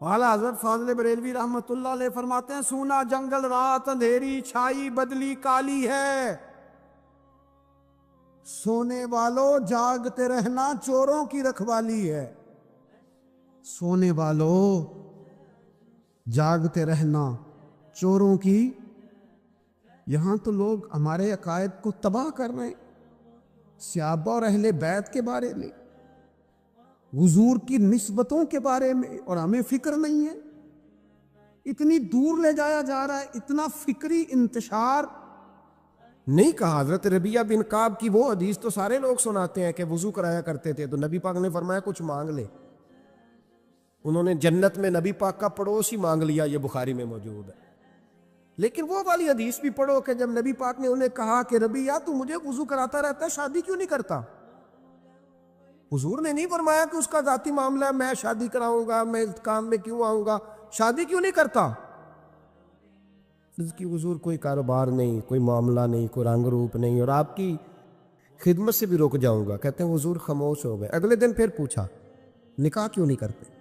اعلیٰ حضرت فاضل بریلوی رحمۃ اللہ علیہ فرماتے ہیں سونا جنگل رات اندھیری چھائی بدلی کالی ہے، سونے والوں جاگتے رہنا چوروں کی رکھوالی ہے۔ سونے والوں جاگتے رہنا چوروں کی، یہاں تو لوگ ہمارے عقائد کو تباہ کر رہے ہیں، صحابہ اور اہل بیت کے بارے میں، حضور کی نسبتوں کے بارے میں، اور ہمیں فکر نہیں ہے۔ اتنی دور لے جایا جا رہا ہے، اتنا فکری انتشار نہیں کہا۔ حضرت ربیعہ بن کعب کی وہ حدیث تو سارے لوگ سناتے ہیں کہ وضو کرایا کرتے تھے تو نبی پاک نے فرمایا کچھ مانگ لے، انہوں نے جنت میں نبی پاک کا پڑوس ہی مانگ لیا، یہ بخاری میں موجود ہے۔ لیکن وہ والی حدیث بھی پڑھو کہ جب نبی پاک نے انہیں کہا کہ ربیعہ تو مجھے وضو کراتا رہتا ہے، شادی کیوں نہیں کرتا؟ حضور نے نہیں فرمایا کہ اس کا ذاتی معاملہ ہے، میں شادی کراؤں گا، میں اس کام میں کیوں آؤں گا، شادی کیوں نہیں کرتا؟ اس کی حضور کوئی کاروبار نہیں، کوئی معاملہ نہیں، کوئی رنگ روپ نہیں، اور آپ کی خدمت سے بھی رک جاؤں گا۔ کہتے ہیں حضور خاموش ہو گئے۔ اگلے دن پھر پوچھا نکاح کیوں نہیں کرتے؟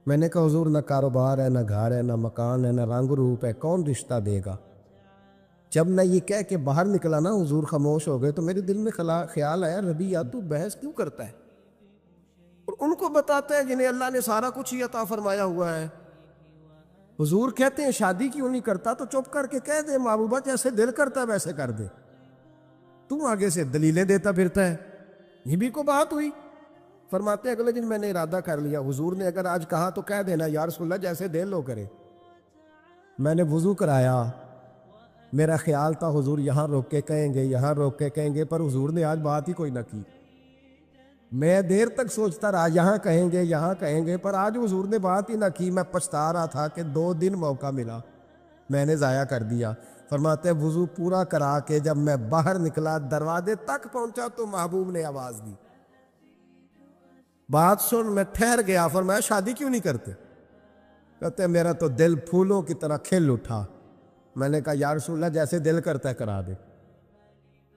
میں نے کہا حضور نہ کاروبار ہے، نہ گھر ہے، نہ مکان ہے، نہ رنگ روپ ہے، کون رشتہ دے گا؟ جب میں یہ کہہ کے باہر نکلا نا حضور خاموش ہو گئے، تو میرے دل میں خیال آیا ربیعہ تو بحث کیوں کرتا ہے؟ اور ان کو بتاتا ہے جنہیں اللہ نے سارا کچھ ہی عطا فرمایا ہوا ہے۔ حضور کہتے ہیں شادی کیوں نہیں کرتا؟ تو چپ کر کے کہہ دے محبوبہ جیسے دل کرتا ہے ویسے کر دے، تو آگے سے دلیلیں دیتا پھرتا ہے۔ یہ بھی کو بات ہوئی۔ فرماتے ہیں اگلے دن میں نے ارادہ کر لیا، حضور نے اگر آج کہا تو کہہ دینا یا رسول اللہ جیسے دل لو کرے۔ میں نے وضو کرایا، میرا خیال تھا حضور یہاں روک کے کہیں گے، یہاں روک کے کہیں گے، پر حضور نے آج بات ہی کوئی نہ کی۔ میں دیر تک سوچتا رہا یہاں کہیں گے، یہاں کہیں گے، پر آج حضور نے بات ہی نہ کی۔ میں پچھتا رہا تھا کہ 2 دن موقع ملا، میں نے ضائع کر دیا۔ فرماتے ہیں وضو پورا کرا کے جب میں باہر نکلا، دروازے تک پہنچا تو محبوب نے آواز دی، بات سن۔ میں ٹھہر گیا، فرمایا شادی کیوں نہیں کرتے؟ کہتے ہیں میرا تو دل پھولوں کی طرح کھل اٹھا۔ میں نے کہا یا رسول اللہ جیسے دل کرتا ہے کرا دے۔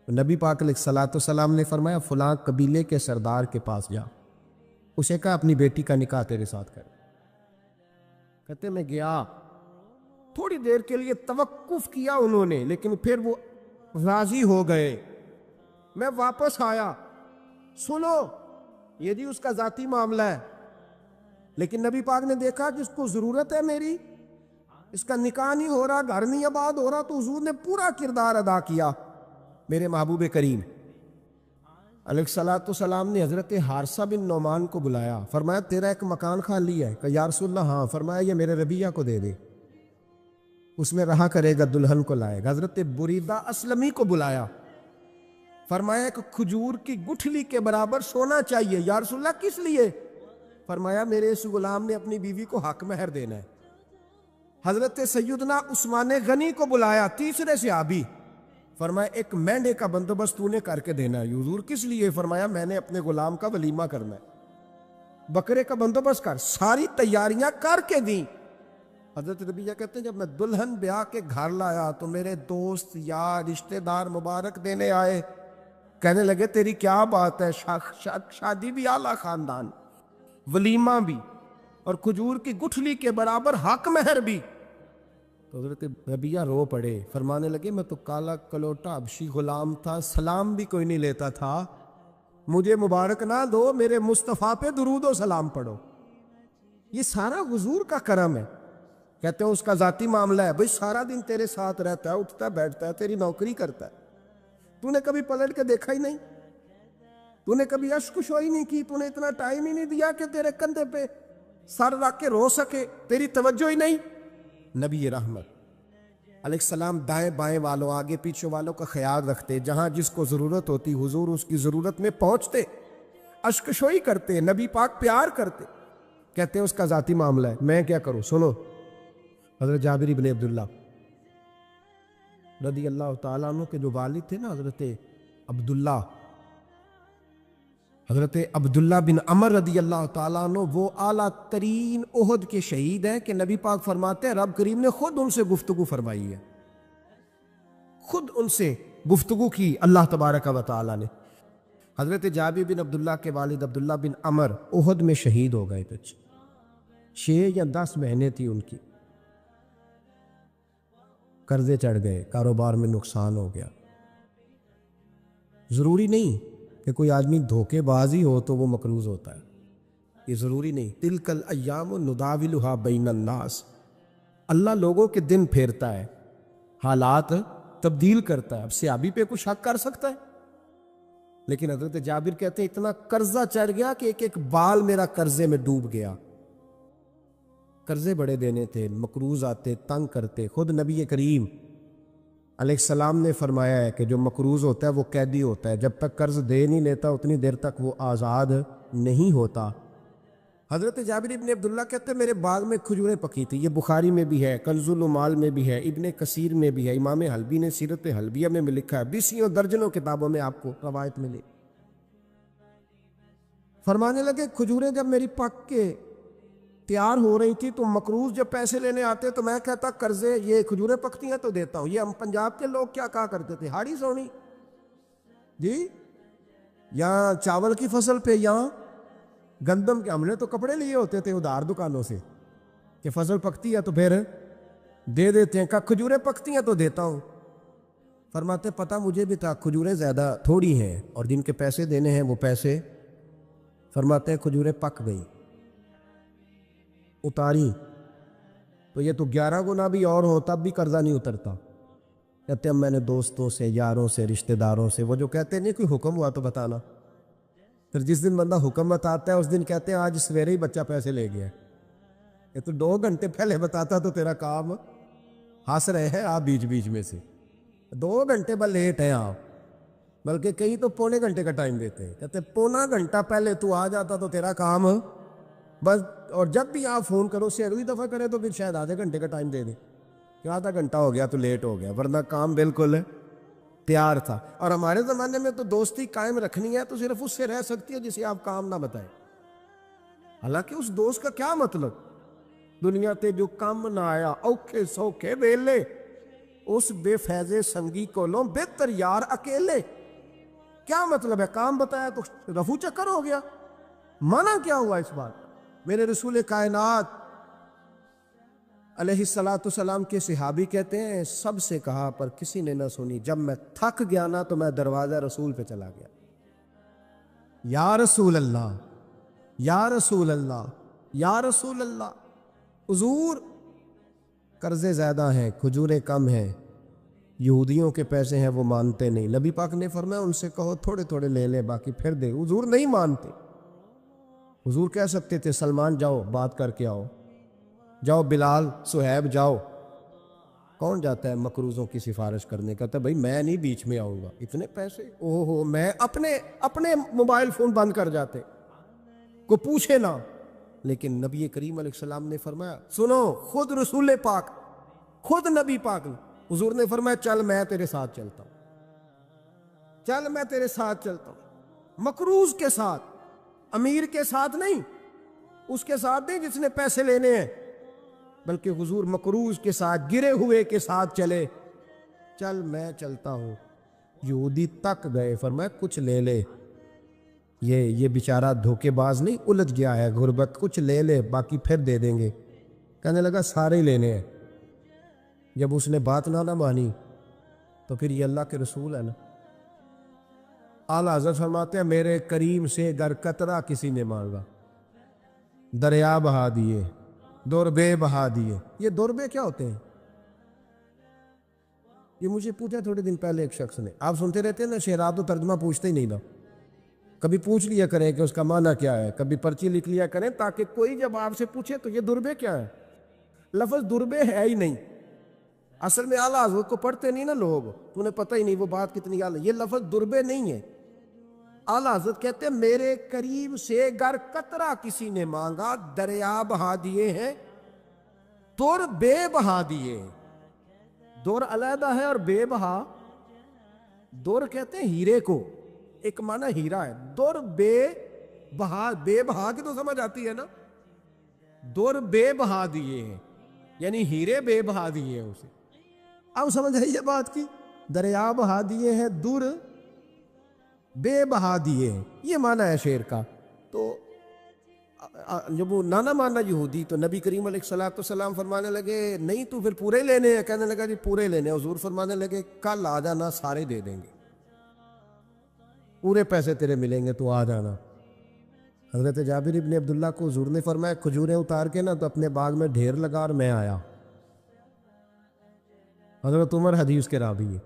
نبی پاک علیہ الصلوۃ والسلام نے فرمایا فلاں قبیلے کے سردار کے پاس جا، اسے کہا اپنی بیٹی کا نکاح تیرے ساتھ کر۔ کہتے میں گیا، تھوڑی دیر کے لیے توقف کیا انہوں نے، لیکن پھر وہ راضی ہو گئے۔ میں واپس آیا، سنو یہ جی اس کا ذاتی معاملہ ہے، لیکن نبی پاک نے دیکھا کہ اس کو ضرورت ہے میری، اس کا نکاح نہیں ہو رہا، گھر نہیں آباد ہو رہا، تو حضور نے پورا کردار ادا کیا۔ میرے محبوب کریم علیہ الصلوۃ والسلام نے حضرت حارثہ بن نعمان کو بلایا، فرمایا تیرا ایک مکان خالی ہے؟ کہ یا رسول اللہ ہاں۔ فرمایا یہ میرے ربیعہ کو دے دے، اس میں رہا کرے گا، دلہن کو لائے گا۔ حضرت بریدہ اسلمی کو بلایا، فرمایا ایک کھجور کی گٹھلی کے برابر سونا چاہیے۔ یا رسول اللہ کس لیے؟ فرمایا میرے اس غلام نے اپنی بیوی کو حق مہر دینا ہے۔ حضرت سیدنا عثمان غنی کو بلایا، تیسرے صحابی، فرمایا ایک مینڈے کا بندوبست تو نے کر کے دینا ہے۔ حضور کس لیے؟ فرمایا میں نے اپنے غلام کا ولیمہ کرنا ہے، بکرے کا بندوبست کر۔ ساری تیاریاں کر کے دیں۔ حضرت ربیعہ کہتے ہیں جب میں دلہن بیاہ کے گھر لایا تو میرے دوست یار رشتہ دار مبارک دینے آئے، کہنے لگے تیری کیا بات ہے، شادی بھی اعلیٰ خاندان، ولیمہ بھی، اور کھجور کی گٹھلی کے برابر حق مہر بھی۔ تو حضرت ربیعہ رو پڑے، فرمانے لگے میں تو کالا کلوٹا حبشی غلام تھا، سلام بھی کوئی نہیں لیتا تھا، مجھے مبارک نہ دو، میرے مصطفیٰ پہ درود و سلام پڑھو۔ یہ سارا حضور کا کرم ہے۔ کہتے ہیں اس کا ذاتی معاملہ ہے، بھئی سارا دن تیرے ساتھ رہتا ہے، اٹھتا ہے بیٹھتا ہے، تیری نوکری کرتا ہے، تو نے کبھی پلٹ کے دیکھا ہی نہیں، تو نے کبھی اشک شوئی نہیں کی، تو نے اتنا ٹائم ہی نہیں دیا کہ تیرے کندھے پہ سر رکھ کے رو سکے، تیری توجہ ہی نہیں۔ نبی رحمت علیہ السلام دائیں بائیں والوں، آگے پیچھے والوں کا خیال رکھتے، جہاں جس کو ضرورت ہوتی حضور اس کی ضرورت میں پہنچتے، اشک شوئی کرتے، نبی پاک پیار کرتے۔ کہتے ہیں اس کا ذاتی معاملہ ہے، میں کیا کروں؟ سنو حضرت جابر بن عبداللہ رضی اللہ تعالیٰ عنہ کے جو والد تھے نا حضرت عبداللہ بن عمر رضی اللہ تعالیٰ عنہ، وہ اعلیٰ ترین احد کے شہید ہیں کہ نبی پاک فرماتے ہیں رب کریم نے خود ان سے گفتگو فرمائی ہے، خود ان سے گفتگو کی اللہ تبارک و تعالیٰ نے۔ حضرت جابر بن عبداللہ کے والد عبداللہ بن عمر احد میں شہید ہو گئے تھے، 6 یا 10 مہینے تھی ان کی، قرضے چڑھ گئے، کاروبار میں نقصان ہو گیا۔ ضروری نہیں کہ کوئی آدمی دھوکے باز ہی ہو تو وہ مقروض ہوتا ہے، یہ ضروری نہیں۔ تلک الایام نداولھا بین الناس، اللہ لوگوں کے دن پھیرتا ہے، حالات تبدیل کرتا ہے۔ اب صحابی پہ کچھ شک کر سکتا ہے؟ لیکن حضرت جابر کہتے ہیں اتنا قرضہ چڑھ گیا کہ ایک ایک بال میرا قرضے میں ڈوب گیا۔ قرضے بڑے دینے تھے، مقروض آتے، تنگ کرتے۔ خود نبی کریم علیہ السلام نے فرمایا ہے کہ جو مقروض ہوتا ہے وہ قیدی ہوتا ہے، جب تک قرض دے نہیں لیتا اتنی دیر تک وہ آزاد نہیں ہوتا۔ حضرت جابر ابن عبداللہ کہتے ہیں میرے باغ میں کھجوریں پکی تھی، یہ بخاری میں بھی ہے، کنز العمال میں بھی ہے، ابن کثیر میں بھی ہے، امام حلبی نے سیرت حلبیہ میں بھی لکھا ہے، بیسیوں درجنوں کتابوں میں آپ کو روایت ملے۔ فرمانے لگے کھجوریں جب میری پک کے تیار ہو رہی تھی تو مقروض جب پیسے لینے آتے تو میں کہتا قرضے یہ کھجوریں پکتی ہیں تو دیتا ہوں۔ یہ ہم پنجاب کے لوگ کیا کہا کرتے تھے، ہاڑی سونی جی، یہاں چاول کی فصل پہ، یہاں گندم کے، ہم نے تو کپڑے لیے ہوتے تھے ادھار دکانوں سے کہ فصل پکتی ہے تو پھر دے دیتے ہیں، کہ کھجوریں پکتی ہیں تو دیتا ہوں۔ فرماتے پتہ مجھے بھی تھا کھجوریں زیادہ تھوڑی ہیں اور جن کے پیسے دینے ہیں وہ پیسے، فرماتے ہیں کھجوریں پک گئی، اتاری تو یہ تو 11 گنا بھی اور ہو تب بھی قرضہ نہیں اترتا۔ کہتے ہیں میں نے دوستوں سے، یاروں سے، رشتہ داروں سے، وہ جو کہتے ہیں نہیں کوئی حکم ہوا تو بتانا، پھر جس دن بندہ حکم بتاتا ہے اس دن کہتے ہیں آج سویرے ہی بچہ پیسے لے گیا، یہ تو 2 گھنٹے پہلے بتاتا تو تیرا کام، ہنس رہے ہیں آپ بیچ بیچ میں سے، 2 گھنٹے بس لیٹ ہیں آپ، بلکہ کئی تو پونے گھنٹے کا ٹائم دیتے ہیں، کہتے ہیں پونا گھنٹہ پہلے تو آ جاتا تو تیرا کام بس، اور جب بھی آپ فون کرو سے اگلی دفعہ کرے تو پھر شاید آدھے گھنٹے کا ٹائم دے دیں کہ آدھا گھنٹہ ہو گیا تو لیٹ ہو گیا، ورنہ کام بالکل تیار تھا۔ اور ہمارے زمانے میں تو دوستی قائم رکھنی ہے تو صرف اس سے رہ سکتی ہے جسے آپ کام نہ بتائیں، حالانکہ اس دوست کا کیا مطلب، دنیا تے جو کام نہ آیا اوکھے سوکھے ویلے، اس بے فیضے سنگی کولوں بہتر یار اکیلے، کیا مطلب ہے، کام بتایا تو رفو چکر ہو گیا، منع کیا ہوا اس بات؟ میرے رسول کائنات علیہ السلام کے صحابی کہتے ہیں سب سے کہا پر کسی نے نہ سنی، جب میں تھک گیا نا تو میں دروازہ رسول پہ چلا گیا، یا رسول اللہ، یا رسول اللہ، یا رسول اللہ، حضور قرضے زیادہ ہیں، کھجوریں کم ہیں، یہودیوں کے پیسے ہیں وہ مانتے نہیں، نبی پاک نے فرمایا ان سے کہو تھوڑے تھوڑے لے لے باقی پھر دے، حضور نہیں مانتے۔ حضور کہہ سکتے تھے سلمان جاؤ بات کر کے آؤ، جاؤ بلال، صہیب جاؤ، کون جاتا ہے مقروضوں کی سفارش کرنے، کہتا ہے بھائی میں نہیں بیچ میں آؤں گا، اتنے پیسے اوہ ہو، میں اپنے موبائل فون بند کر جاتے، کو پوچھے نہ۔ لیکن نبی کریم علیہ السلام نے فرمایا سنو، خود رسول پاک، خود نبی پاک نے، حضور نے فرمایا چل میں تیرے ساتھ چلتا ہوں، چل میں تیرے ساتھ چلتا ہوں، مقروض کے ساتھ، امیر کے ساتھ نہیں، اس کے ساتھ نہیں جس نے پیسے لینے ہیں، بلکہ حضور مقروض کے ساتھ، گرے ہوئے کے ساتھ چلے، چل میں چلتا ہوں۔ یہودی تک گئے، فرمایا کچھ لے لے، یہ بیچارہ دھوکے باز نہیں الجھ گیا ہے، غربت، کچھ لے لے باقی پھر دے دیں گے۔ کہنے لگا سارے ہی لینے ہیں۔ جب اس نے بات نہ مانی تو پھر یہ اللہ کے رسول ہے نا۔ اعلیٰ حضرت فرماتے ہیں میرے کریم سے گر قطرہ کسی نے مانگا، دریا بہا دیے، دوربے بہا دیے۔ یہ دوربے کیا ہوتے ہیں؟ یہ مجھے پوچھا تھوڑے دن پہلے ایک شخص نے، آپ سنتے رہتے ہیں نا شعرات تو ترجمہ پوچھتے ہی نہیں نا، کبھی پوچھ لیا کریں کہ اس کا معنی کیا ہے، کبھی پرچی لکھ لیا کریں تاکہ کوئی جب آپ سے پوچھے تو یہ دوربے کیا ہے، لفظ دوربے ہے ہی نہیں، اصل میں اعلیٰ حضرت کو پڑھتے نہیں نا لوگ، تو انہیں پتہ ہی نہیں وہ بات کتنی اعلیٰ، یہ لفظ دوربے نہیں ہے۔ اعلیٰ حضرت کہتے ہیں میرے قریب سے گر قطرہ کسی نے مانگا، دریا بہا دیے ہیں، دور بے بہا دیے۔ دور علیحدہ ہے اور بے بہا، دور کہتے ہیں ہیرے کو، ایک معنی ہیرا ہے، دور بے بہا، بے بہا کی تو سمجھ آتی ہے نا، دور بے بہا دیے ہیں یعنی ہیرے بے بہا دیے ہیں اسے۔ اب سمجھ آئی یہ بات کی، دریا بہا دیے ہیں، دور بے بہا دیے ہیں، یہ معنی ہے شعر کا۔ تو جب وہ نانا مانا یہودی، تو نبی کریم علیہ الصلوۃ والسلام فرمانے لگے نہیں تو پھر پورے لینے ہیں؟ کہنے لگا جی پورے لینے ہیں۔ حضور فرمانے لگے کل آ جانا، سارے دے دیں گے، پورے پیسے تیرے ملیں گے، تو آ جانا۔ حضرت جابر ابن عبداللہ کو حضور نے فرمایا کھجوریں اتار کے نا تو اپنے باغ میں ڈھیر لگا اور میں آیا۔ حضرت عمر حدیث کے راوی ہے،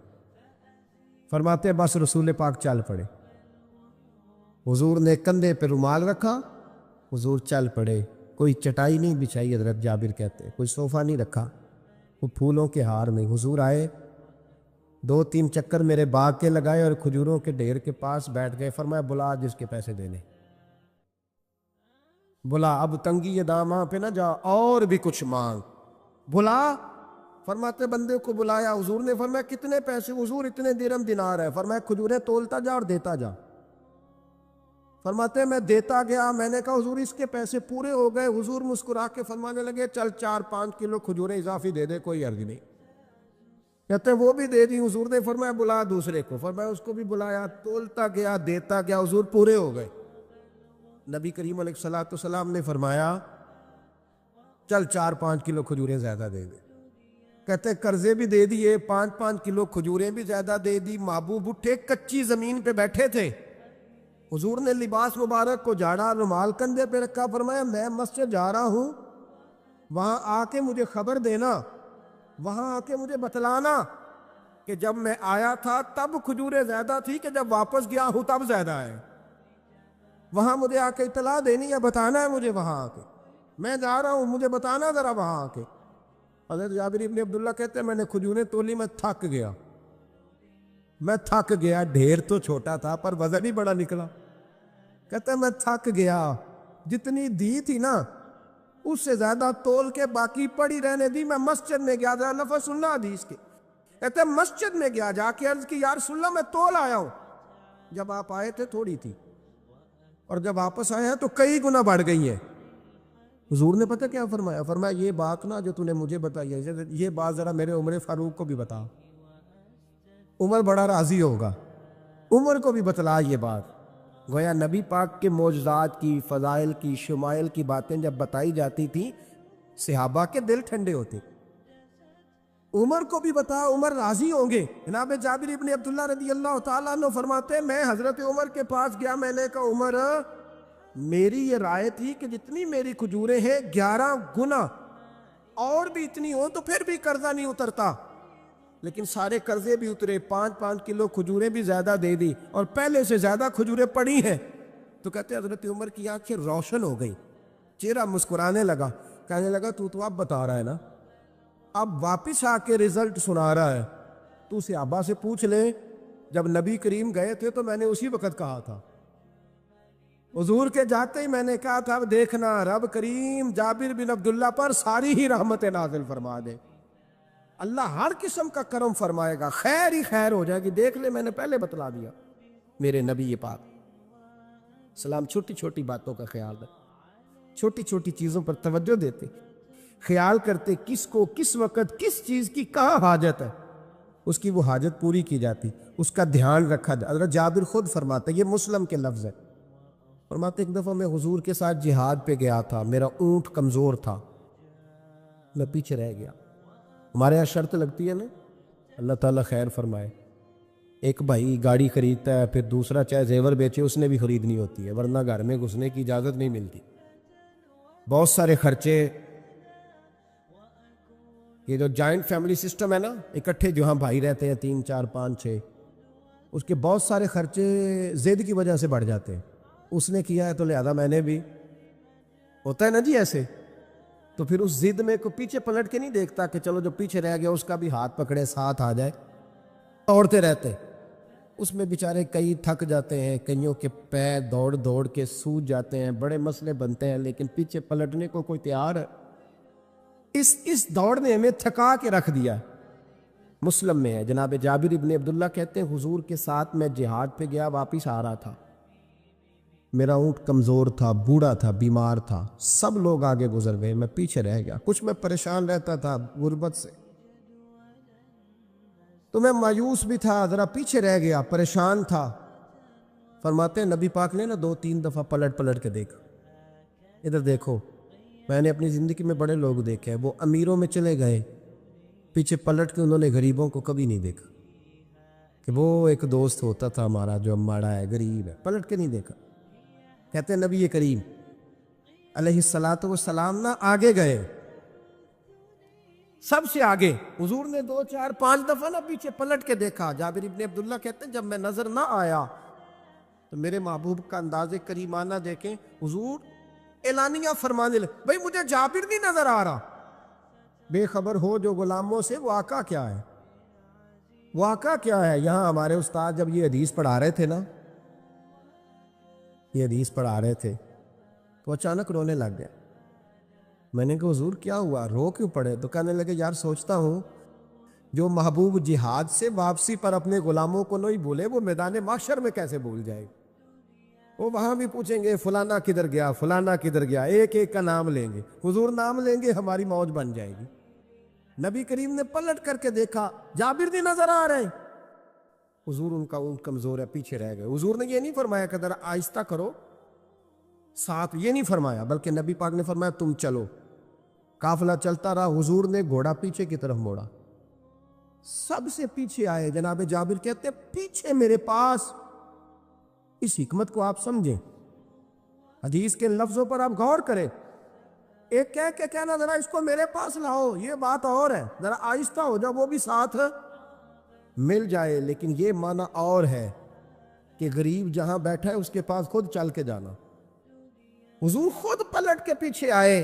فرماتے ہیں بس رسول پاک چل پڑے، حضور نے کندھے پہ رومال رکھا، حضور چل پڑے، کوئی چٹائی نہیں بچھائی، حضرت جابر کہتے ہیں کوئی صوفہ نہیں رکھا، وہ پھولوں کے ہار نہیں۔ حضور آئے، 2-3 چکر میرے باغ کے لگائے اور کھجوروں کے ڈھیر کے پاس بیٹھ گئے۔ فرمایا بلا جس کے پیسے دینے، بلا، اب تنگی یہ داماں پہ نہ جا، اور بھی کچھ مانگ، بلا۔ فرماتے بندے کو بلایا، حضور نے فرمایا کتنے پیسے؟ حضور اتنے درہم دینار ہے۔ فرمایا کھجوریں تولتا جا اور دیتا جا۔ فرماتے میں دیتا گیا، میں نے کہا حضور اس کے پیسے پورے ہو گئے۔ حضور مسکرا کے فرمانے لگے چل 4-5 کلو کھجوریں اضافی دے دے، کوئی عرض نہیں۔ کہتے ہیں وہ بھی دے دی۔ حضور نے فرمایا بلا دوسرے کو، فرمایا اس کو بھی بلایا، تولتا گیا، دیتا گیا، حضور پورے ہو گئے۔ نبی کریم علیہ الصلوۃ والسلام نے فرمایا چل 4-5 کلو کھجوریں زیادہ دے دے۔ کہتے ہیں قرضے بھی دے دیے، 5-5 کلو کھجوریں بھی زیادہ دے دی۔ محبوب اٹھے، کچی زمین پہ بیٹھے تھے، حضور نے لباس مبارک کو جھاڑا، رومال کندھے پہ رکھا، فرمایا میں مسجد جا رہا ہوں، وہاں آ کے مجھے خبر دینا، وہاں آ کے مجھے بتلانا کہ جب میں آیا تھا تب کھجوریں زیادہ تھی کہ جب واپس گیا ہوں تب زیادہ ہے۔ وہاں مجھے آ کے اطلاع دینی ہے، بتانا ہے مجھے، وہاں آ کے میں جا رہا ہوں، مجھے بتانا ذرا وہاں آ کے۔ حضرت جابر ابن عبداللہ کہتے ہیں میں نے کھجوریں تولی، میں تھک گیا، میں تھک گیا، ڈھیر تو چھوٹا تھا پر وزن ہی بڑا نکلا۔ کہتے ہیں میں تھک گیا، جتنی دی تھی نا اس سے زیادہ تول کے باقی پڑی رہنے دی۔ میں مسجد میں گیا، ذرا لفظ سننا حدیث کے، کہتے ہیں مسجد میں گیا، جا کے عرض کی یا رسول اللہ میں تول آیا ہوں، جب آپ آئے تھے تھوڑی تھی اور جب واپس آئے ہیں تو کئی گنا بڑھ گئی ہیں۔ حضور نے پتہ کیا فرمایا؟ فرمایا یہ بات نا جو تو نے مجھے بتائی ہے، یہ بات ذرا میرے عمر فاروق کو بھی بتا، عمر بڑا راضی ہوگا، عمر کو بھی بتلا یہ بات۔ گویا نبی پاک کے معجزات کی، فضائل کی، شمائل کی باتیں جب بتائی جاتی تھیں صحابہ کے دل ٹھنڈے ہوتے۔ عمر کو بھی بتا، عمر راضی ہوں گے۔ جناب جابر ابن عبداللہ رضی اللہ تعالیٰ عنہ فرماتے ہیں میں حضرت عمر کے پاس گیا، میں نے کہا عمر میری یہ رائے تھی کہ جتنی میری کھجوریں ہیں 11 گنا اور بھی اتنی ہوں تو پھر بھی قرضہ نہیں اترتا، لیکن سارے قرضے بھی اترے، 5-5 کلو کھجوریں بھی زیادہ دے دی اور پہلے سے زیادہ کھجوریں پڑی ہیں۔ تو کہتے ہیں حضرت عمر کی آنکھیں روشن ہو گئی، چہرہ مسکرانے لگا، کہنے لگا تو اب بتا رہا ہے نا، اب واپس آ کے رزلٹ سنا رہا ہے، تو صحابہ سے پوچھ لے جب نبی کریم گئے تھے تو میں نے اسی وقت کہا تھا، حضور کے جاتے ہی میں نے کہا تھا اب دیکھنا رب کریم جابر بن عبداللہ پر ساری ہی رحمت نازل فرما دے، اللہ ہر قسم کا کرم فرمائے گا، خیر ہی خیر ہو جائے گی، دیکھ لے میں نے پہلے بتلا دیا۔ میرے نبی پاک سلام چھوٹی چھوٹی باتوں کا خیال رکھ، چھوٹی چھوٹی چیزوں پر توجہ دیتے، خیال کرتے کس کو کس وقت کس چیز کی کہاں حاجت ہے، اس کی وہ حاجت پوری کی جاتی، اس کا دھیان رکھا جاتا۔ حضرت جابر خود فرماتے، یہ مسلم کے لفظ ہے، فرماتے ایک دفعہ میں حضور کے ساتھ جہاد پہ گیا تھا، میرا اونٹ کمزور تھا، میں پیچھے رہ گیا۔ ہمارے یہاں شرط لگتی ہے نا، اللہ تعالیٰ خیر فرمائے، ایک بھائی گاڑی خریدتا ہے پھر دوسرا چاہے زیور بیچے اس نے بھی خریدنی ہوتی ہے، ورنہ گھر میں گھسنے کی اجازت نہیں ملتی، بہت سارے خرچے۔ یہ جو جوائنٹ فیملی سسٹم ہے نا، اکٹھے جو ہاں بھائی رہتے ہیں 3 4 5 6، اس کے بہت سارے خرچے ضد کی وجہ سے بڑھ جاتے ہیں، اس نے کیا ہے تو لہذا میں نے بھی، ہوتا ہے نا جی ایسے، تو پھر اس ضد میں کو پیچھے پلٹ کے نہیں دیکھتا کہ چلو جو پیچھے رہ گیا اس کا بھی ہاتھ پکڑے ساتھ آ جائے، دوڑتے رہتے، اس میں بیچارے کئی تھک جاتے ہیں، کئیوں کے پیر دوڑ دوڑ کے سوج جاتے ہیں، بڑے مسئلے بنتے ہیں، لیکن پیچھے پلٹنے کو کوئی تیار ہے؟ اس دوڑ نے ہمیں تھکا کے رکھ دیا۔ مسلم میں ہے، جناب جابر ابن عبداللہ کہتے ہیں حضور کے ساتھ میں جہاد پہ گیا، واپس آ رہا تھا، میرا اونٹ کمزور تھا، بوڑھا تھا، بیمار تھا، سب لوگ آگے گزر گئے، میں پیچھے رہ گیا، کچھ میں پریشان رہتا تھا غربت سے، تو میں مایوس بھی تھا، ذرا پیچھے رہ گیا، پریشان تھا۔ فرماتے ہیں نبی پاک نے نا 2-3 دفعہ پلٹ کے دیکھا، ادھر دیکھو، میں نے اپنی زندگی میں بڑے لوگ دیکھے ہیں، وہ امیروں میں چلے گئے، پیچھے پلٹ کے انہوں نے غریبوں کو کبھی نہیں دیکھا کہ وہ ایک دوست ہوتا تھا ہمارا جو ماڑا ہے، غریب ہے، پلٹ کے نہیں دیکھا۔ کہتے ہیں نبی کریم علیہ الصلاۃ والسلام نہ آگے گئے، سب سے آگے۔ حضور نے 2 4 5 دفعہ نہ پیچھے پلٹ کے دیکھا۔ جابر ابن عبداللہ کہتے ہیں جب میں نظر نہ آیا تو میرے محبوب کا انداز کریمانہ دیکھیں، حضور اعلانیہ فرمانے لگے، بھئی مجھے جابر نہیں نظر آ رہا۔ بے خبر ہو جو غلاموں سے، واقعہ کیا ہے؟ واقعہ کیا ہے؟ یہاں ہمارے استاد جب یہ حدیث پڑھا رہے تھے نا، یہ حدیث پڑھا رہے تھے تو اچانک رونے لگ گئے۔ میں نے کہا حضور کیا ہوا، رو کیوں پڑے؟ تو کہنے لگے یار سوچتا ہوں جو محبوب جہاد سے واپسی پر اپنے غلاموں کو نہیں بھولے، وہ میدان محشر میں کیسے بھول جائے؟ وہ وہاں بھی پوچھیں گے فلانا کدھر گیا، فلانا کدھر گیا، ایک ایک کا نام لیں گے۔ حضور نام لیں گے ہماری موج بن جائے گی۔ نبی کریم نے پلٹ کر کے دیکھا، جابر نہیں نظر آ رہے۔ حضور ان کا اونٹ کمزور ہے، پیچھے رہ گئے۔ حضور نے یہ نہیں فرمایا کہ ذرا آہستہ کرو ساتھ، یہ نہیں فرمایا، بلکہ نبی پاک نے فرمایا تم چلو۔ قافلہ چلتا رہا، حضور نے گھوڑا پیچھے کی طرف موڑا، سب سے پیچھے آئے۔ جناب جابر کہتے ہیں پیچھے میرے پاس۔ اس حکمت کو آپ سمجھیں، حدیث کے لفظوں پر آپ غور کریں۔ ایک کہہ کے کہنا ذرا اس کو میرے پاس لاؤ، یہ بات اور ہے، ذرا آہستہ ہو جاؤ، وہ بھی ساتھ مل جائے۔ لیکن یہ معنی اور ہے کہ غریب جہاں بیٹھا ہے اس کے پاس خود چل کے جانا۔ حضور خود پلٹ کے پیچھے آئے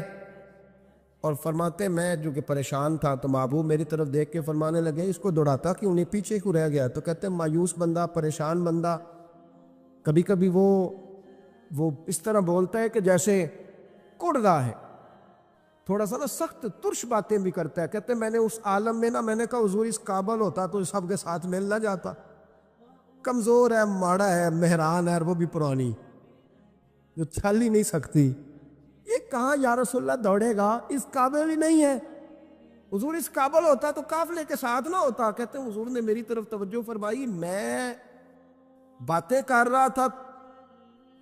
اور فرماتے میں جو کہ پریشان تھا تو محبوب میری طرف دیکھ کے فرمانے لگے اس کو دوڑاتا کیوں نہیں، پیچھے کیوں رہ گیا؟ تو کہتے ہیں مایوس بندہ، پریشان بندہ کبھی کبھی وہ اس طرح بولتا ہے کہ جیسے کڑ رہا ہے، تھوڑا سا نا سخت ترش باتیں بھی کرتا ہے۔ کہتے ہیں میں نے اس عالم میں نا، میں نے کہا حضور اس قابل ہوتا تو سب کے ساتھ مل نہ جاتا، کمزور ہے، ماڑا ہے، مہران ہے، اور وہ بھی پرانی جو چل ہی نہیں سکتی، یہ کہاں یا رسول اللہ دوڑے گا، اس قابل ہی نہیں ہے۔ حضور اس قابل ہوتا تو قافلے کے ساتھ نہ ہوتا۔ کہتے ہیں حضور نے میری طرف توجہ فرمائی، میں باتیں کر رہا تھا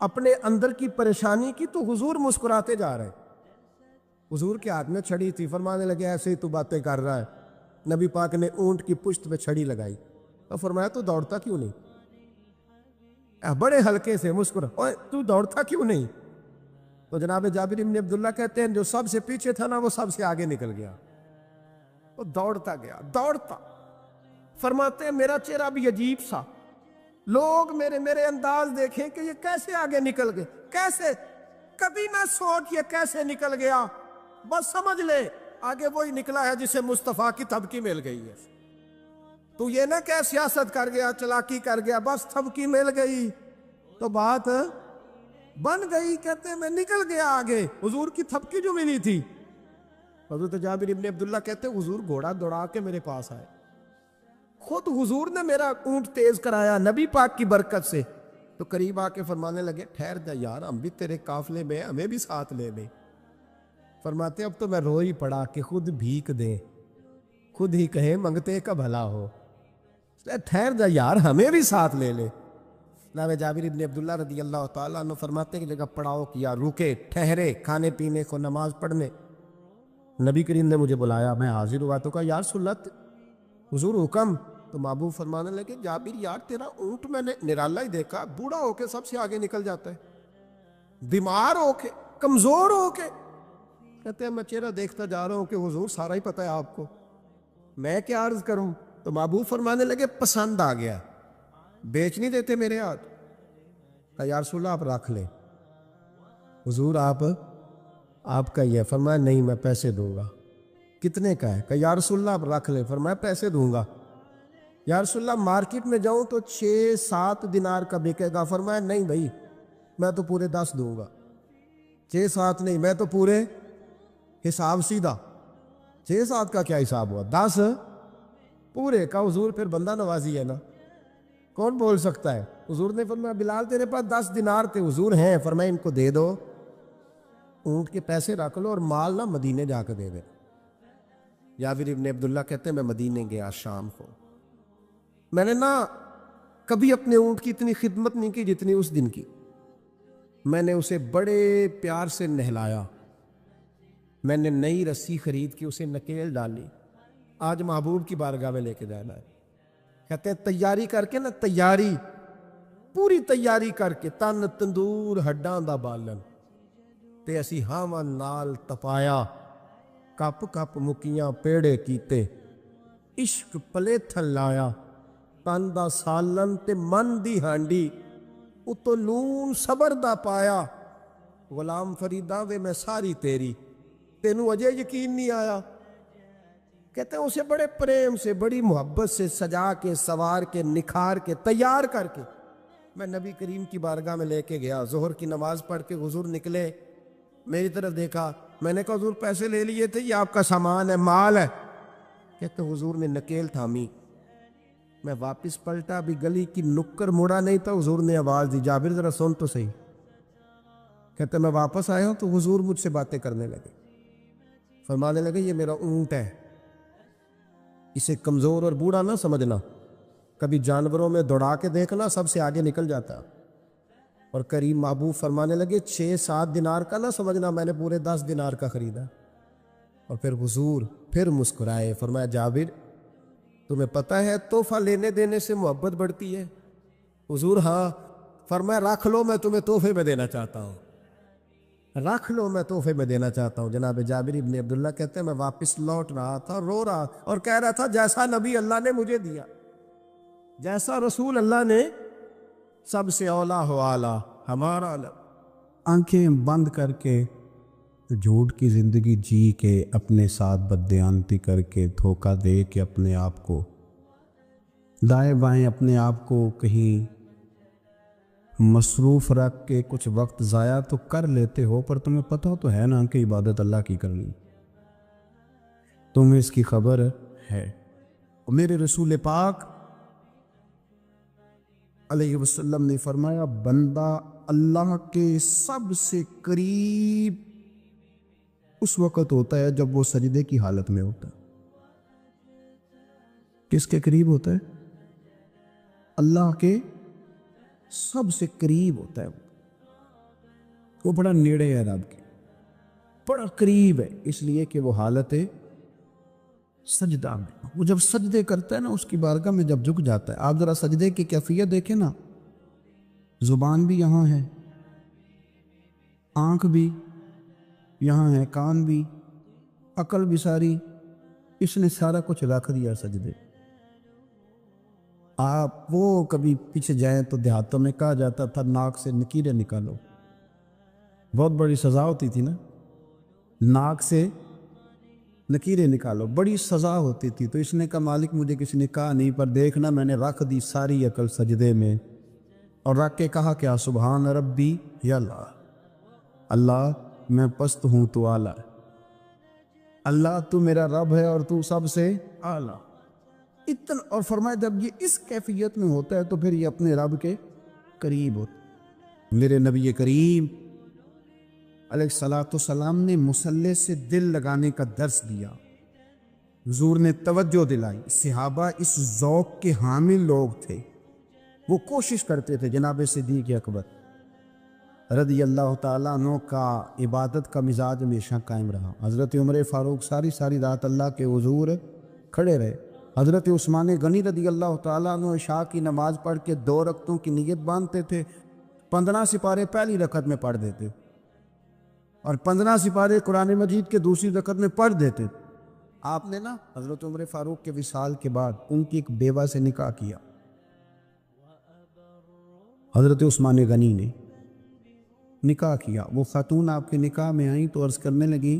اپنے اندر کی پریشانی کی تو حضور مسکراتے جا رہے۔ حضور کے ہاتھ میں چھڑی تھی، فرمانے لگے ایسے ہی تو باتیں کر رہا ہے۔ نبی پاک نے اونٹ کی پشت پہ چھڑی لگائی اور فرمایا تو دوڑتا کیوں نہیں؟ بڑے ہلکے سے مسکرا، اوے تو دوڑتا کیوں نہیں؟ تو جناب جابر بن عبداللہ کہتے ہیں جو سب سے پیچھے تھا نا وہ سب سے آگے نکل گیا، وہ دوڑتا گیا، دوڑتا۔ فرماتے ہیں میرا چہرہ بھی عجیب سا، لوگ میرے انداز دیکھیں کہ یہ کیسے آگے نکل گئے، کیسے، کبھی نہ سوچ یہ کیسے نکل گیا، بس سمجھ لے آگے وہی نکلا ہے جسے مصطفیٰ کی تھبکی مل گئی ہے۔ تو یہ نہ کہ سیاست کر گیا، چلاکی کر گیا، بس تھبکی مل گئی تو بات بن گئی۔ کہتے ہیں میں نکل گیا آگے، حضور کی تھبکی جو ملی تھی۔ حضرت جابر ابن عبداللہ کہتے ہیں حضور گھوڑا دوڑا کے میرے پاس آئے، خود حضور نے میرا اونٹ تیز کرایا نبی پاک کی برکت سے۔ تو قریب آ کے فرمانے لگے ٹھہر جا یار، ہم بھی تیرے قافلے میں، ہمیں بھی ساتھ لے لے۔ فرماتے اب تو میں رو ہی پڑا کہ خود بھیک دیں، خود ہی کہیں منگتے کا بھلا ہو، ٹھہر جا یار ہمیں بھی ساتھ لے لے۔ جناب جابر ابن عبداللہ رضی اللہ تعالیٰ عنہ فرماتے ہیں کہ جگہ پڑاؤ کیا، رکے، ٹھہرے کھانے پینے کو، نماز پڑھنے۔ نبی کریم نے مجھے بلایا، میں حاضر ہوا تو کہا یا رسول اللہ حضور حکم؟ تو محبوب فرمانے لگے جابر یار تیرا اونٹ میں نے نرالا ہی دیکھا، بوڑھا ہو کے سب سے آگے نکل جاتا ہے، بیمار ہو کے، کمزور ہو کے۔ کہتے ہیں میں چہرہ دیکھتا جا رہا ہوں کہ حضور سارا ہی پتہ ہے آپ کو، میں کیا عرض کروں؟ تو محبوب فرمانے لگے پسند آ گیا، بیچ نہیں دیتے میرے ہاتھ؟ کہا یا رسول اللہ آپ رکھ لیں۔ حضور آپ کا یہ؟ فرمایا نہیں میں پیسے دوں گا۔ کتنے کا ہے؟ کہا یا رسول اللہ آپ رکھ لیں۔ فرمایا پیسے دوں گا۔ یا رسول اللہ مارکیٹ میں جاؤں تو 6-7 دینار کا بکے گا۔ فرمایا نہیں بھائی میں تو پورے 10 دوں گا۔ 6-7 نہیں، میں تو پورے، حساب سیدھا، 6-7 کا کیا حساب ہوا، 10 پورے کا۔ حضور پھر بندہ نوازی ہے نا، کون بول سکتا ہے؟ حضور نے فرمایا بلال تیرے پاس 10 دینار تھے؟ حضور ہیں۔ فرمایا ان کو دے دو، اونٹ کے پیسے رکھ لو اور مال نہ مدینے جا کے دے دے۔ جابر ابن عبداللہ کہتے ہیں میں مدینے گیا شام کو، میں نے نا کبھی اپنے اونٹ کی اتنی خدمت نہیں کی جتنی اس دن کی۔ میں نے اسے بڑے پیار سے نہلایا، میں نے نئی رسی خرید کے اسے نکیل ڈالی، آج محبوب کی بارگاہ میں لے کے جانا ہے۔ کہتے ہیں تیاری کر کے نا، تیاری پوری تیاری کر کے، تن تندور ہڈاں دا بالن تے اسی ہاواں نال تپایا، کپ کپ مکیاں پیڑے کیتے، عشق پلے تھل لایا، تن دا سالن تے من دی ہانڈی، اتو نون صبر دا پایا، غلام فریدا وے میں ساری تیری، تینوں اجے یقین نہیں آیا۔ کہتے ہیں اسے بڑے پریم سے، بڑی محبت سے سجا کے، سوار کے، نکھار کے، تیار کر کے میں نبی کریم کی بارگاہ میں لے کے گیا۔ ظہر کی نماز پڑھ کے حضور نکلے، میری طرف دیکھا، میں نے کہا حضور پیسے لے لیے تھے، یہ آپ کا سامان ہے، مال ہے؟ کہتے ہیں حضور نے نکیل تھامی، میں واپس پلٹا، ابھی گلی کی نکر مڑا نہیں تھا، حضور نے آواز دی، جابر ذرا سن تو صحیح۔ کہتے ہیں میں واپس آیا ہوں تو حضور مجھ سے باتیں کرنے لگے، فرمانے لگے یہ میرا اونٹ ہے، اسے کمزور اور بوڑھا نہ سمجھنا، کبھی جانوروں میں دوڑا کے دیکھنا، سب سے آگے نکل جاتا۔ اور کریم محبوب فرمانے لگے 6-7 دینار کا نہ سمجھنا، میں نے پورے 10 دینار کا خریدا۔ اور پھر حضور پھر مسکرائے، فرمایا جابر تمہیں پتہ ہے تحفہ لینے دینے سے محبت بڑھتی ہے؟ حضور ہاں۔ فرمایا رکھ لو، میں تمہیں تحفے میں دینا چاہتا ہوں، رکھ لو، میں تحفے میں دینا چاہتا ہوں۔ جناب جابر ابن عبداللہ کہتے ہیں میں واپس لوٹ رہا تھا، رو رہا اور کہہ رہا تھا جیسا نبی اللہ نے مجھے دیا، جیسا رسول اللہ نے، سب سے اولا ہو اعلیٰ ہمارا علم۔ آنکھیں بند کر کے جھوٹ کی زندگی جی کے، اپنے ساتھ بددیانتی کر کے، دھوکہ دے کے اپنے آپ کو، دائیں بائیں اپنے آپ کو کہیں مصروف رکھ کے کچھ وقت ضائع تو کر لیتے ہو، پر تمہیں پتہ تو ہے نا کہ عبادت اللہ کی کرنی، تمہیں اس کی خبر ہے۔ اور میرے رسول پاک علیہ وسلم نے فرمایا بندہ اللہ کے سب سے قریب اس وقت ہوتا ہے جب وہ سجدے کی حالت میں ہوتا ہے۔ کس کے قریب ہوتا ہے؟ اللہ کے سب سے قریب ہوتا ہے، وہ بڑا نیڑے ہے رب کے، بڑا قریب ہے، اس لیے کہ وہ حالت سجدہ میں، وہ جب سجدے کرتا ہے نا، اس کی بارگاہ میں جب جھک جاتا ہے، آپ ذرا سجدے کی کیفیت دیکھیں نا، زبان بھی یہاں ہے، آنکھ بھی یہاں ہے، کان بھی، عقل بھی ساری، اس نے سارا کچھ رکھ دیا سجدے۔ آپ وہ کبھی پیچھے جائیں تو دیہاتوں میں کہا جاتا تھا ناک سے نکیریں نکالو، بہت بڑی سزا ہوتی تھی نا، ناک سے نکیریں نکالو، بڑی سزا ہوتی تھی۔ تو اس نے کہا مالک مجھے کسی نے کہا نہیں، پر دیکھنا میں نے رکھ دی ساری عقل سجدے میں، اور رکھ کے کہا کیا سبحان ربی یا اللہ، اللہ میں پست ہوں تو اعلیٰ ہے، اللہ تو میرا رب ہے اور تو سب سے اعلیٰ اتنا۔ اور فرمایا جب یہ اس کیفیت میں ہوتا ہے تو پھر یہ اپنے رب کے قریب ہوتا ہے۔ میرے نبی کریم علیہ الصلاۃ والسلام نے مصلی سے دل لگانے کا درس دیا، حضور نے توجہ دلائی، صحابہ اس ذوق کے حامل لوگ تھے، وہ کوشش کرتے تھے۔ جناب صدیق اکبر رضی اللہ تعالیٰ عنہ کا عبادت کا مزاج ہمیشہ قائم رہا۔ حضرت عمر فاروق ساری رات اللہ کے حضور کھڑے رہے۔ حضرت عثمان غنی رضی اللہ تعالیٰ عنہ عشاء کی نماز پڑھ کے 2 رکعتوں کی نیت باندھتے تھے، 15 سپارے پہلی رکعت میں پڑھ دیتے اور 15 سپارے قرآن مجید کے دوسری رکعت میں پڑھ دیتے۔ آپ نے نا حضرت عمر فاروق کے وصال کے بعد ان کی ایک بیوہ سے نکاح کیا، حضرت عثمان غنی نے نکاح کیا۔ وہ خاتون آپ کے نکاح میں آئیں تو عرض کرنے لگی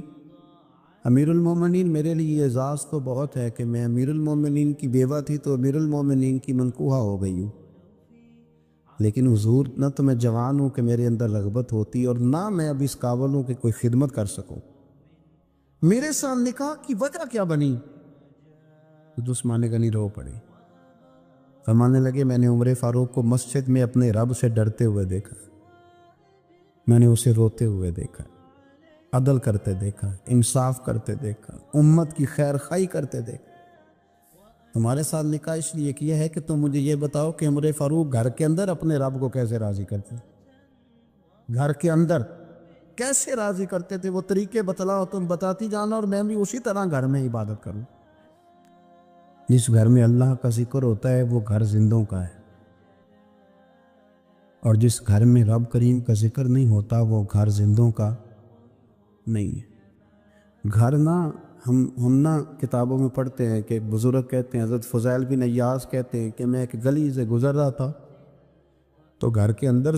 امیر المومنین میرے لیے اعزاز تو بہت ہے کہ میں امیر المومنین کی بیوہ تھی تو امیر المومنین کی منکوحہ ہو گئی ہوں، لیکن حضور نہ تو میں جوان ہوں کہ میرے اندر رغبت ہوتی اور نہ میں اب اس قابل ہوں کہ کوئی خدمت کر سکوں، میرے ساتھ نکاح کی وجہ کیا بنی؟ تو عثمان غنی رو پڑے، فرمانے لگے میں نے عمر فاروق کو مسجد میں اپنے رب سے ڈرتے ہوئے دیکھا، میں نے اسے روتے ہوئے دیکھا، عدل کرتے دیکھا، انصاف کرتے دیکھا، امت کی خیر خواہی کرتے دیکھا۔ تمہارے ساتھ نکاح اس لیے کیا ہے کہ تم مجھے یہ بتاؤ کہ عمر فاروق گھر کے اندر اپنے رب کو کیسے راضی کرتے ہیں۔ گھر کے اندر کیسے راضی کرتے تھے، وہ طریقے بتلاؤ، تم بتاتی جانا اور میں بھی اسی طرح گھر میں عبادت کروں۔ جس گھر میں اللہ کا ذکر ہوتا ہے وہ گھر زندوں کا ہے، اور جس گھر میں رب کریم کا ذکر نہیں ہوتا وہ گھر زندوں کا نہیں ہے۔ گھر نا ہم نا کتابوں میں پڑھتے ہیں کہ بزرگ کہتے ہیں، حضرت فضیل بن عیاض کہتے ہیں کہ میں ایک گلی سے گزر رہا تھا تو گھر کے اندر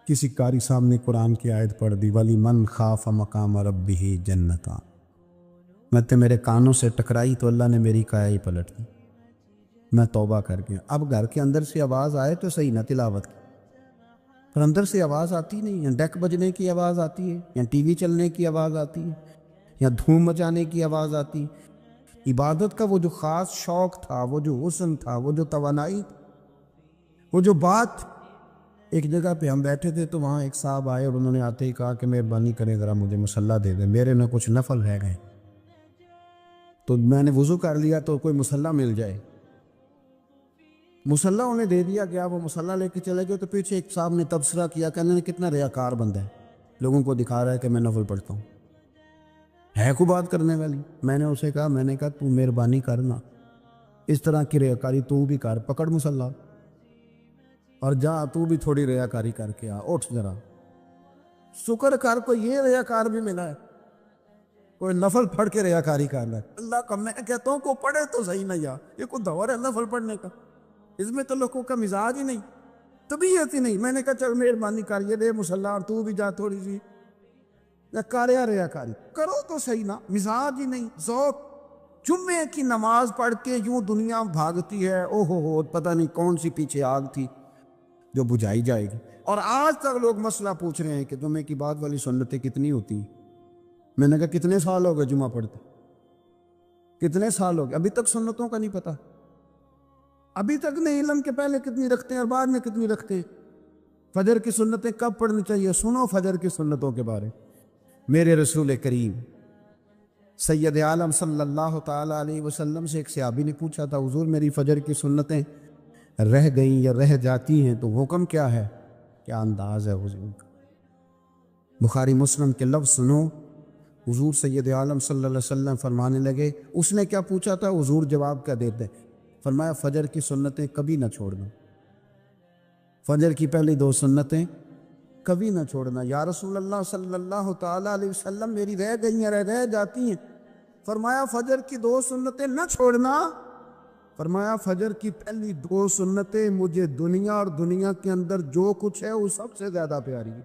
کسی قاری صاحب نے قرآن کی آیت پڑھ دی، وَلِمَنْ خَافَ مَقَامَ رَبِّهِ جَنَّتَانِ۔ میں تے میرے کانوں سے ٹکرائی تو اللہ نے میری کایا ہی پلٹ دی، میں توبہ کر گیا۔ اب گھر کے اندر سے آواز آئے تو صحیح نہ تلاوت کی، پر اندر سے آواز آتی نہیں ہے، ڈیک بجنے کی آواز آتی ہے، یا ٹی وی چلنے کی آواز آتی ہے، یا دھوم مچانے کی آواز آتی ہے۔ عبادت کا وہ جو خاص شوق تھا، وہ جو حسن تھا، وہ جو توانائی، وہ جو بات۔ ایک جگہ پہ ہم بیٹھے تھے تو وہاں ایک صاحب آئے اور انہوں نے آتے ہی کہا کہ مہربانی کریں ذرا مجھے مصلی دے دیں، میرے نہ کچھ نفل رہ گئے۔ تو میں نے وضو کر لیا تو کوئی مصلی مل جائے، مصلی انہیں دے دیا گیا، وہ مصلی لے کے چلے گئے۔ تو پیچھے ایک صاحب نے تبصرہ کیا، کہنے کتنا ریاکار بندہ ہے، لوگوں کو دکھا رہا ہے کہ میں نفل پڑھتا ہوں، ہے کو بات کرنے والی۔ میں نے اسے کہا، میں نے کہا تو مہربانی کرنا، اس طرح کی ریاکاری تو بھی کر، پکڑ مصلی اور جا تو بھی تھوڑی ریاکاری کر کے آ، اٹھ ذرا شکر کر، کوئی یہ ریاکار بھی ملا ہے، کوئی نفل پڑھ کے ریاکاری کر رہا ہے۔ اللہ کا میں کہتا ہوں کو پڑھے تو صحیح نہ، یا یہ کوئی دور ہے نفل پڑھنے کا؟ اس میں تو لوگوں کا مزاج ہی نہیں، طبیعت ہی نہیں۔ میں نے کہا چل مہربانی کر، یہ دے مصلی اور تو بھی جا تھوڑی سی کاریا ریاکاری کرو تو صحیح نا، مزاج ہی نہیں، ذوق۔ جمعے کی نماز پڑھ کے یوں دنیا بھاگتی ہے، او ہو پتہ نہیں کون سی پیچھے آگ تھی جو بجھائی جائے گی۔ اور آج تک لوگ مسئلہ پوچھ رہے ہیں کہ جمعے کی بعد والی سنتیں کتنی ہوتی ہیں۔ میں نے کہا کتنے سال ہو گئے جمعہ پڑھتے، کتنے سال ہو گئے، ابھی تک سنتوں کا نہیں پتہ، ابھی تک نہیں علم کے پہلے کتنی رکھتے ہیں اور بعد میں کتنی رکھتے ہیں۔ فجر کی سنتیں کب پڑھنی چاہیے؟ سنو فجر کی سنتوں کے بارے۔ میرے رسول کریم سید عالم صلی اللہ تعالیٰ علیہ وسلم سے ایک صحابی نے پوچھا تھا، حضور میری فجر کی سنتیں رہ گئیں یا رہ جاتی ہیں تو حکم کیا ہے؟ کیا انداز ہے حضور کا، بخاری مسلم کے لفظ سنو۔ حضور سید عالم صلی اللہ علیہ وسلم فرمانے لگے، اس نے کیا پوچھا تھا؟ حضور جواب کیا دیتے؟ فرمایا فجر کی سنتیں کبھی نہ چھوڑنا، فجر کی پہلی 2 سنتیں کبھی نہ چھوڑنا۔ یا رسول اللہ صلی اللہ تعالیٰ علیہ وسلم میری رہ گئی ہیں، رہ جاتی ہیں۔ فرمایا فجر کی 2 سنتیں نہ چھوڑنا، فرمایا فجر کی پہلی 2 سنتیں مجھے دنیا اور دنیا کے اندر جو کچھ ہے وہ سب سے زیادہ پیاری ہے۔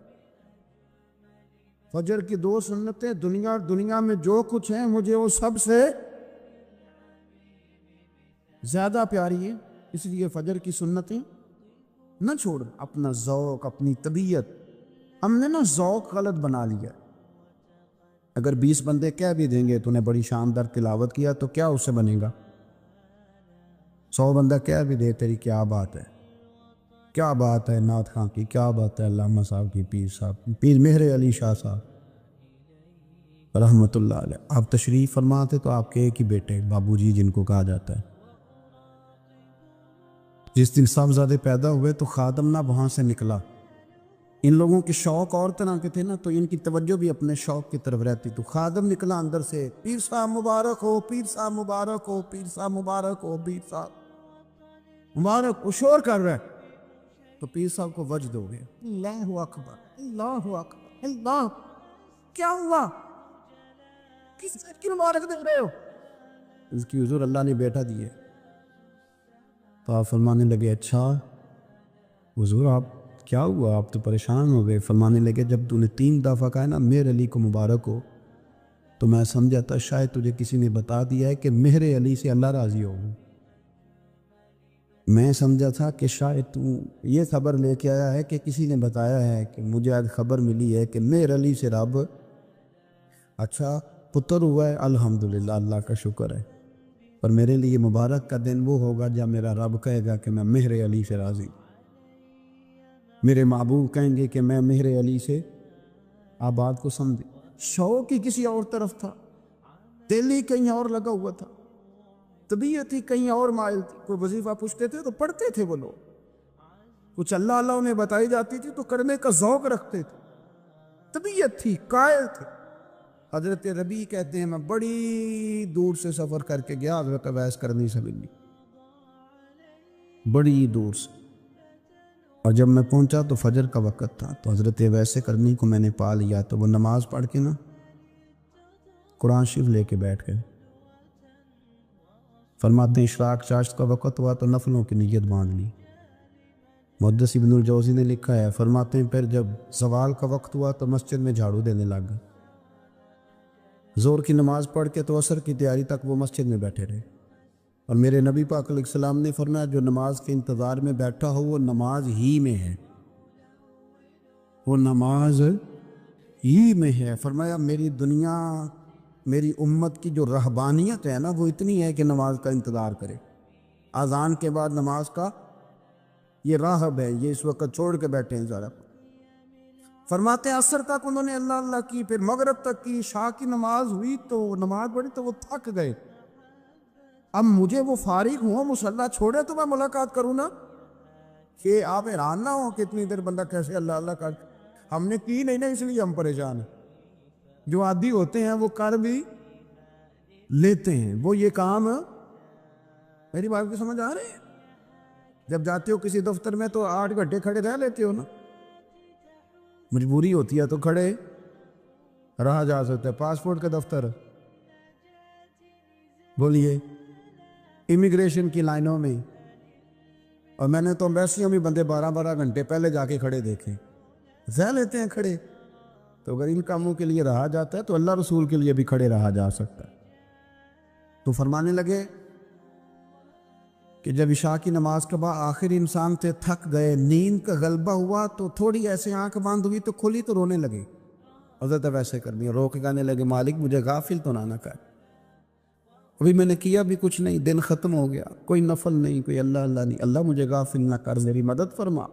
فجر کی 2 سنتیں دنیا اور دنیا میں جو کچھ ہے مجھے وہ سب سے زیادہ پیاری ہے، اس لیے فجر کی سنتیں نہ چھوڑ۔ اپنا ذوق، اپنی طبیعت، ہم نے نا ذوق غلط بنا لیا۔ اگر 20 بندے کہہ بھی دیں گے تو نے بڑی شاندار تلاوت کیا تو کیا اس سے بنے گا؟ 100 بندہ کہہ بھی دے تیری کیا بات ہے، کیا بات ہے نعت خاں کی، کیا بات ہے علامہ صاحب کی، پیر صاحب کی، پیر مہر علی شاہ صاحب رحمۃ اللہ علیہ۔ آپ تشریف فرماتے تو آپ کے ایک ہی بیٹے بابو جی جن کو کہا جاتا ہے، جس دن صاحبزادے پیدا ہوئے تو خادم نہ وہاں سے نکلا۔ ان لوگوں کے شوق اور طرح کے تھے نا، تو ان کی توجہ بھی اپنے شوق کی طرف رہتی۔ تو خادم نکلا اندر سے، پیر صاحب مبارک ہو، پیر صاحب مبارک ہو، پیر صاحب مبارک ہو، پیر صاحب مبارک ہو، شور کر رہا ہے۔ تو پیر صاحب کو وجد ہو گیا، اللہ اکبر، اللہ اکبر، اللہ، کیا ہوا؟ کس کی مبارک دے رہے ہو؟ اس کی حضور اللہ نے بیٹا دیے۔ تو آپ فرمانے لگے اچھا حضور آپ کیا ہوا، آپ تو پریشان ہو گئے۔ فرمانے لگے جب تو نے 3 دفعہ کہا نا مہر علی کو مبارک ہو تو میں سمجھا تھا شاید تجھے کسی نے بتا دیا ہے کہ مہر علی سے اللہ راضی ہو۔ میں سمجھا تھا کہ شاید تو یہ خبر لے کے آیا ہے کہ کسی نے بتایا ہے کہ مجھے آج خبر ملی ہے کہ مہر علی سے رب اچھا پتر ہوا ہے، الحمدللہ اللہ کا شکر ہے۔ پر میرے لیے مبارک کا دن وہ ہوگا جب میرا رب کہے گا کہ میں مہر علی سے راضی، میرے محبوب کہیں گے کہ میں مہر علی سے، آپ بات کو سمجھیں۔ شوق ہی کسی اور طرف تھا، دل ہی کہیں اور لگا ہوا تھا، طبیعت ہی کہیں اور مائل تھی۔ کوئی وظیفہ پوچھتے تھے تو پڑھتے تھے وہ لوگ، کچھ اللہ اللہ انہیں بتائی جاتی تھی تو کرنے کا ذوق رکھتے تھے، طبیعت تھی، قائل تھے۔ حضرت ربیع کہتے ہیں میں بڑی دور سے سفر کر کے گیا حضرت اویس کرنی سے ملنی، بڑی دور سے، اور جب میں پہنچا تو فجر کا وقت تھا، تو حضرت اویس کرنی کو میں نے پا لیا، تو وہ نماز پڑھ کے نا قرآن شریف لے کے بیٹھ گئے۔ فرماتے ہیں اشراق چاشت کا وقت ہوا تو نفلوں کی نیت باندھ لی۔ محدث ابن الجوزی نے لکھا ہے، فرماتے ہیں پھر جب زوال کا وقت ہوا تو مسجد میں جھاڑو دینے لگ گئے۔ زور کی نماز پڑھ کے تو عصر کی تیاری تک وہ مسجد میں بیٹھے رہے، اور میرے نبی پاک علیہ السلام نے فرمایا جو نماز کے انتظار میں بیٹھا ہو وہ نماز ہی میں ہے، وہ نماز ہی میں ہے۔ فرمایا میری دنیا، میری امت کی جو رہبانیت ہے نا وہ اتنی ہے کہ نماز کا انتظار کرے، اذان کے بعد نماز کا یہ راہب ہے، یہ اس وقت چھوڑ کے بیٹھے ہیں ذرا۔ فرماتے ہیں عصر تک انہوں نے اللہ اللہ کی، پھر مغرب تک کی، عشاء کی نماز ہوئی تو نماز پڑھی تو وہ تھک گئے۔ اب مجھے وہ فارغ ہوں، مصلی چھوڑے تو میں ملاقات کروں نا، کہ آپ حیران نہ ہوں کہ اتنی دیر بندہ کیسے اللہ اللہ کر، ہم نے کی نہیں نا اس لیے ہم پریشان ہیں۔ جو عادی ہوتے ہیں وہ کر بھی لیتے ہیں، وہ یہ کام، میری بات کو سمجھ آ رہی ہے؟ جب جاتے ہو کسی دفتر میں تو 8 گھنٹے کھڑے رہ لیتے ہو نا، مجبوری ہوتی ہے تو کھڑے رہا جا سکتا ہے۔ پاسپورٹ کا دفتر، بولیے امیگریشن کی لائنوں میں، اور میں نے تو ایمبیسیوں میں بندے 12 گھنٹے پہلے جا کے کھڑے دیکھے، رہ لیتے ہیں کھڑے۔ تو اگر ان کاموں کے لیے رہا جاتا ہے تو اللہ رسول کے لیے بھی کھڑے رہا جا سکتا ہے۔ تو فرمانے لگے کہ جب عشاء کی نماز کے بعد آخر انسان سے تھک گئے، نیند کا غلبہ ہوا تو تھوڑی ایسے آنکھ بند ہوئی تو کھلی تو رونے لگے۔ حضرت ویسے کرنی رو کے کہنے لگے مالک مجھے غافل تو نہ کر، ابھی میں نے کیا بھی کچھ نہیں، دن ختم ہو گیا، کوئی نفل نہیں، کوئی اللہ اللہ نہیں، اللہ مجھے غافل نہ کر، میری مدد فرما۔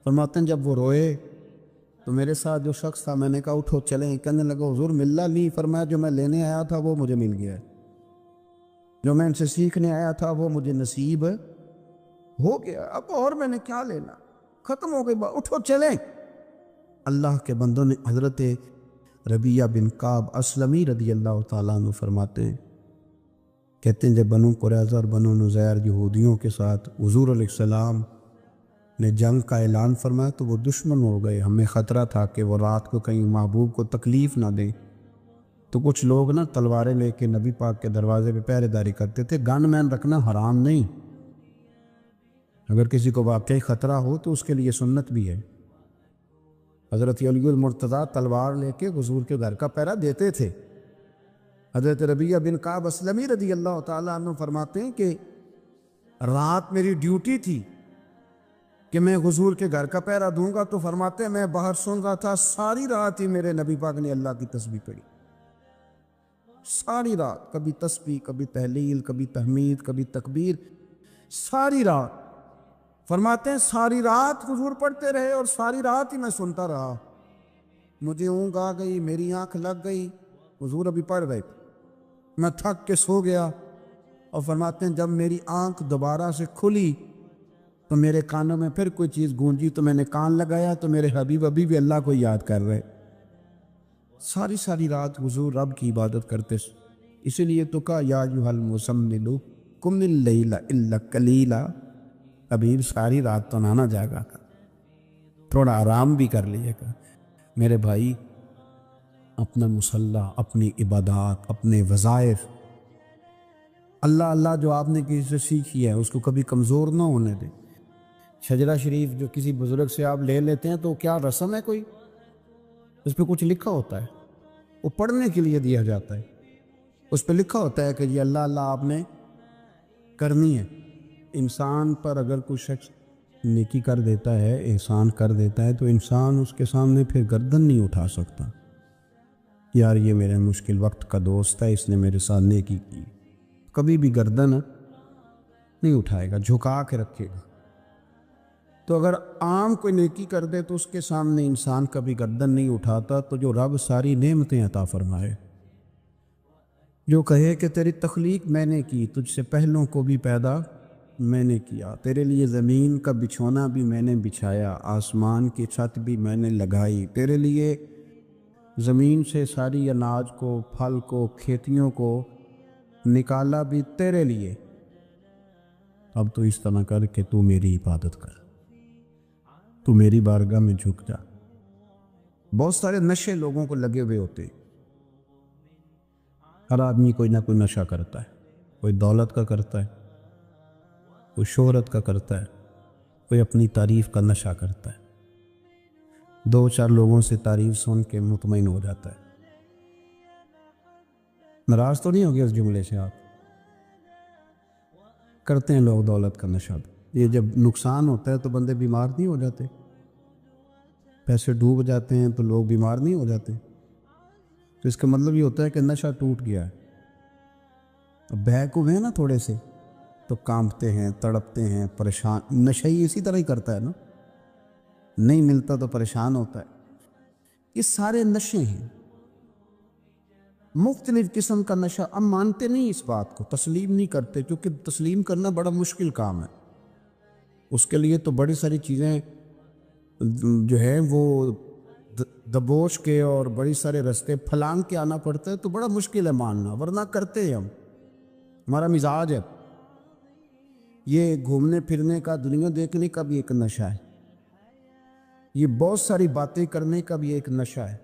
فرماتے ہیں جب وہ روئے تو میرے ساتھ جو شخص تھا میں نے کہا اٹھو چلیں، کہنے لگا حضور ملا نہیں، فرمایا جو میں لینے آیا تھا وہ مجھے مل گیا ہے، جو میں ان سے سیکھنے آیا تھا وہ مجھے نصیب ہو گیا، اب اور میں نے کیا لینا، ختم ہو گئی بات، اٹھو چلیں۔ اللہ کے بندوں نے حضرت ربیعہ بن کعب اسلمی رضی اللہ تعالیٰ عنہ فرماتے ہیں، کہتے ہیں جب بنو قریظہ اور بنو نذیر یہودیوں کے ساتھ حضور علیہ السلام نے جنگ کا اعلان فرمایا تو وہ دشمن ہو گئے، ہمیں خطرہ تھا کہ وہ رات کو کہیں محبوب کو تکلیف نہ دیں، تو کچھ لوگ نا تلواریں لے کے نبی پاک کے دروازے پہ پہرے داری کرتے تھے۔ گن مین رکھنا حرام نہیں، اگر کسی کو واقعی خطرہ ہو تو اس کے لیے سنت بھی ہے۔ حضرت علی المرتضیٰ تلوار لے کے حضور کے گھر کا پہرا دیتے تھے۔ حضرت ربیعہ بن کعب اسلمی رضی اللہ تعالیٰ عنہ فرماتے ہیں کہ رات میری ڈیوٹی تھی کہ میں حضور کے گھر کا پہرا دوں گا، تو فرماتے ہیں میں باہر سن رہا تھا، ساری رات ہی میرے نبی پاک نے اللہ کی تسبیح پڑھی، ساری رات، کبھی تسبیح، کبھی تہلیل، کبھی تحمید، کبھی تکبیر، ساری رات۔ فرماتے ہیں ساری رات حضور پڑھتے رہے اور ساری رات ہی میں سنتا رہا، مجھے اونگ آ گئی، میری آنکھ لگ گئی، حضور ابھی پڑھ رہے تھے، میں تھک کے سو گیا، اور فرماتے ہیں جب میری آنکھ دوبارہ سے کھلی تو میرے کانوں میں پھر کوئی چیز گونجی، تو میں نے کان لگایا تو میرے حبیب ابھی بھی اللہ کو یاد کر رہے۔ ساری رات حضور رب کی عبادت کرتے، اسی لیے تو کہا یا ایھا المزمل قم اللیل الا قلیلا، حبیب ساری رات تو نہ جاگا کر، تھوڑا آرام بھی کر لیے گا۔ میرے بھائی اپنا مصلی، اپنی عبادات، اپنے وظائف، اللہ اللہ جو آپ نے کسی سے سیکھی ہے اس کو کبھی کمزور نہ ہونے دیں۔ شجرہ شریف جو کسی بزرگ سے آپ لے لیتے ہیں تو کیا رسم ہے کوئی؟ اس پہ کچھ لکھا ہوتا ہے، وہ پڑھنے کے لیے دیا جاتا ہے، اس پہ لکھا ہوتا ہے کہ یہ اللہ اللہ آپ نے کرنی ہے۔ انسان پر اگر کوئی شخص نیکی کر دیتا ہے، احسان کر دیتا ہے، تو انسان اس کے سامنے پھر گردن نہیں اٹھا سکتا، یار یہ میرے مشکل وقت کا دوست ہے، اس نے میرے ساتھ نیکی کی، کبھی بھی گردن نہیں اٹھائے گا، جھکا کے رکھے گا۔ تو اگر عام کوئی نیکی کر دے تو اس کے سامنے انسان کبھی گردن نہیں اٹھاتا، تو جو رب ساری نعمتیں عطا فرمائے، جو کہے کہ تیری تخلیق میں نے کی، تجھ سے پہلوں کو بھی پیدا میں نے کیا، تیرے لیے زمین کا بچھونا بھی میں نے بچھایا، آسمان کی چھت بھی میں نے لگائی، تیرے لیے زمین سے ساری اناج کو، پھل کو، کھیتیوں کو نکالا بھی تیرے لیے۔ اب تو اس طرح کر کہ تو میری عبادت کر، تو میری بارگاہ میں جھک جا۔ بہت سارے نشے لوگوں کو لگے ہوئے ہوتے ہیں، ہر آدمی کوئی نہ کوئی نشہ کرتا ہے، کوئی دولت کا کرتا ہے، کوئی شہرت کا کرتا ہے، کوئی اپنی تعریف کا نشہ کرتا ہے، 2-4 لوگوں سے تعریف سن کے مطمئن ہو جاتا ہے۔ ناراض تو نہیں ہو گیا اس جملے سے؟ آپ کرتے ہیں لوگ دولت کا نشہ بھی، یہ جب نقصان ہوتا ہے تو بندے بیمار نہیں ہو جاتے؟ پیسے ڈوب جاتے ہیں تو لوگ بیمار نہیں ہو جاتے؟ تو اس کا مطلب یہ ہوتا ہے کہ نشہ ٹوٹ گیا ہے۔ اب بہک ہوئے ہیں نا تھوڑے سے تو کانپتے ہیں، تڑپتے ہیں، پریشان۔ نشہ ہی اسی طرح ہی کرتا ہے نا، نہیں ملتا تو پریشان ہوتا ہے۔ یہ سارے نشے ہیں، مختلف قسم کا نشہ۔ ہم مانتے نہیں اس بات کو، تسلیم نہیں کرتے، کیونکہ تسلیم کرنا بڑا مشکل کام ہے۔ اس کے لیے تو بڑی ساری چیزیں جو ہیں وہ دبوچ کے اور بڑی سارے رستے پھلانگ کے آنا پڑتا ہے، تو بڑا مشکل ہے ماننا، ورنہ کرتے ہیں ہم، ہمارا مزاج ہے۔ یہ گھومنے پھرنے کا، دنیا دیکھنے کا بھی ایک نشہ ہے، یہ بہت ساری باتیں کرنے کا بھی ایک نشہ ہے،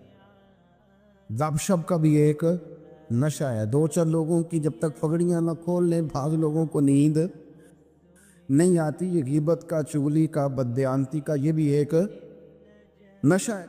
گپ شپ کا بھی ایک نشہ ہے۔ 2-4 لوگوں کی جب تک پگڑیاں نہ کھول لیں، بعض لوگوں کو نیند نہیں آتی۔ یہ غیبت کا، چغلی کا، بددیانتی کا، یہ بھی ایک نشہ ہے۔